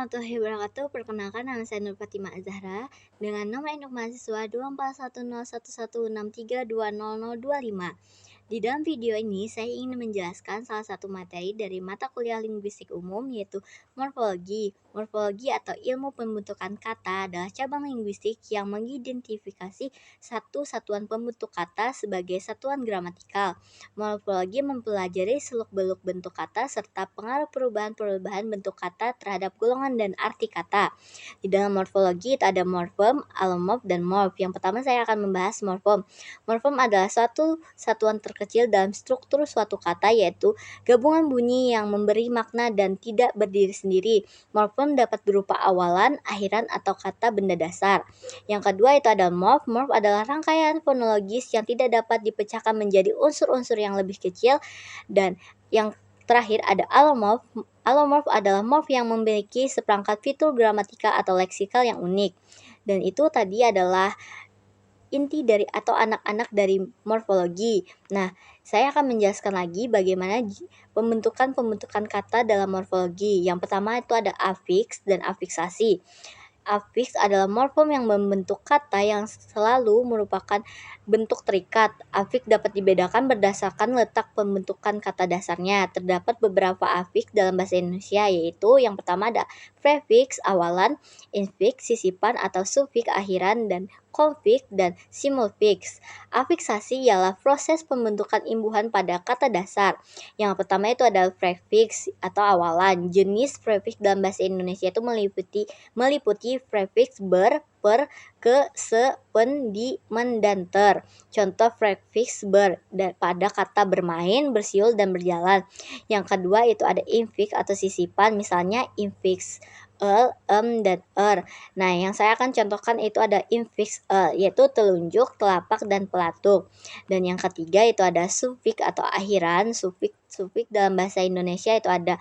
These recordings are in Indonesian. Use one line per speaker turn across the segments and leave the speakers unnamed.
warahmatullahi wabarakatuh. Perkenalkan, nama saya Nur Fatimah Azahra dengan nomor induk mahasiswa 24101113200025. Di dalam video ini, saya ingin menjelaskan salah satu materi dari mata kuliah linguistik umum, yaitu morfologi. Morfologi atau ilmu pembentukan kata adalah cabang linguistik yang mengidentifikasi satu satuan pembentuk kata sebagai satuan gramatikal. Morfologi mempelajari seluk-beluk bentuk kata serta pengaruh perubahan-perubahan bentuk kata terhadap golongan dan arti kata. Di dalam morfologi itu ada morfem, allomorf, dan morf. Yang pertama saya akan membahas morfem. Morfem adalah suatu satuan terkecil dalam struktur suatu kata, yaitu gabungan bunyi yang memberi makna dan tidak berdiri sendiri. Morfem dapat berupa awalan, akhiran, atau kata benda dasar. Yang kedua itu ada morf. Morf adalah rangkaian fonologis yang tidak dapat dipecahkan menjadi unsur-unsur yang lebih kecil. Dan yang terakhir ada allomorf. Allomorf adalah morf yang memiliki seperangkat fitur gramatikal atau leksikal yang unik. Dan itu tadi adalah inti dari atau anak-anak dari morfologi. Nah, saya akan menjelaskan lagi bagaimana pembentukan kata dalam morfologi. Yang pertama itu ada afiks dan afiksasi. Afiks adalah morfem yang membentuk kata yang selalu merupakan bentuk terikat. Afiks dapat dibedakan berdasarkan letak pembentukan kata dasarnya. Terdapat beberapa afiks dalam bahasa Indonesia, yaitu yang pertama ada prefiks awalan, infiks sisipan atau sufiks akhiran, dan konfiks dan simulfiks. Afiksasi ialah proses pembentukan imbuhan pada kata dasar. Yang pertama itu adalah prefiks atau awalan. Jenis prefiks dalam bahasa Indonesia itu meliputi prefiks ber, per, ke, se, pen, di, men, dan ter. Contoh prefiks ber pada kata bermain, bersiul, dan berjalan. Yang kedua itu ada infiks atau sisipan, misalnya infiks dan Nah, yang saya akan contohkan itu ada infiks yaitu telunjuk, telapak, dan pelatuk. Dan yang ketiga itu ada sufiks atau akhiran. Sufiks dalam bahasa Indonesia itu ada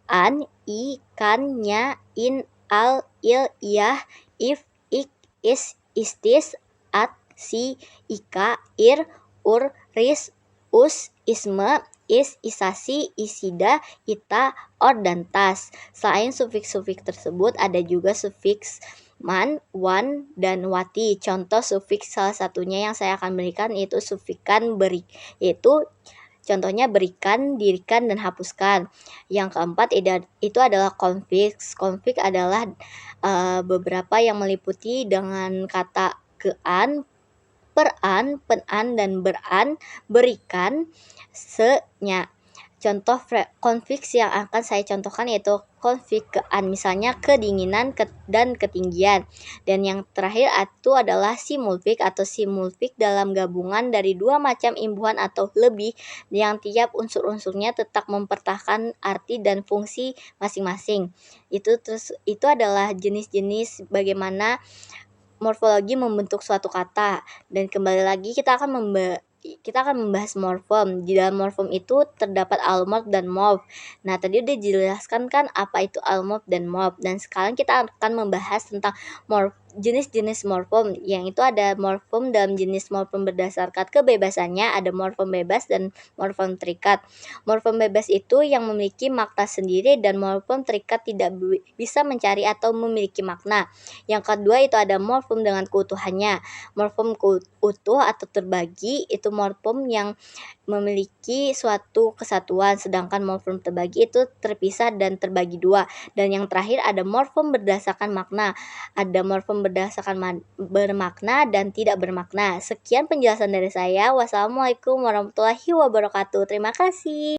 an, i, kan, nya, in, al, il, iyah, if, ik, is, istis, at, si, ika, ir, ur, ris, us, isme, is, isasi, isida, ita, or, dan tas. Selain sufiks-sufiks tersebut ada juga sufiks man, wan, dan wati. Contoh sufiks salah satunya yang saya akan berikan yaitu sufikan beri, yaitu contohnya berikan, dirikan, dan hapuskan. Yang keempat itu adalah konfiks. Konfiks adalah beberapa yang meliputi dengan kata kean, peran, penan, dan beran, berikan, se-nya. Contoh konfiks yang akan saya contohkan yaitu konfiks kean, misalnya kedinginan dan ketinggian. Dan yang terakhir itu adalah simulfiks atau simulfiks dalam gabungan dari dua macam imbuhan atau lebih yang tiap unsur-unsurnya tetap mempertahankan arti dan fungsi masing-masing. Itu adalah jenis-jenis bagaimana morfologi membentuk suatu kata. Dan kembali lagi kita akan membahas morfem. Di dalam morfem itu terdapat allomorf dan morf. Nah, tadi udah dijelaskan kan apa itu allomorf dan morf. Dan sekarang kita akan membahas tentang jenis-jenis morfem, yang itu ada morfem dalam jenis morfem berdasarkan kebebasannya, ada morfem bebas dan morfem terikat. Morfem bebas itu yang memiliki makna sendiri dan morfem terikat tidak bisa mencari atau memiliki makna. Yang kedua itu ada morfem dengan keutuhannya. Morfem utuh atau terbagi itu morfem yang memiliki suatu kesatuan, sedangkan morfem terbagi itu terpisah dan terbagi dua. Dan yang terakhir ada morfem berdasarkan makna. Ada morfem berdasarkan bermakna dan tidak bermakna. Sekian penjelasan dari saya. Wassalamualaikum warahmatullahi wabarakatuh. Terima kasih.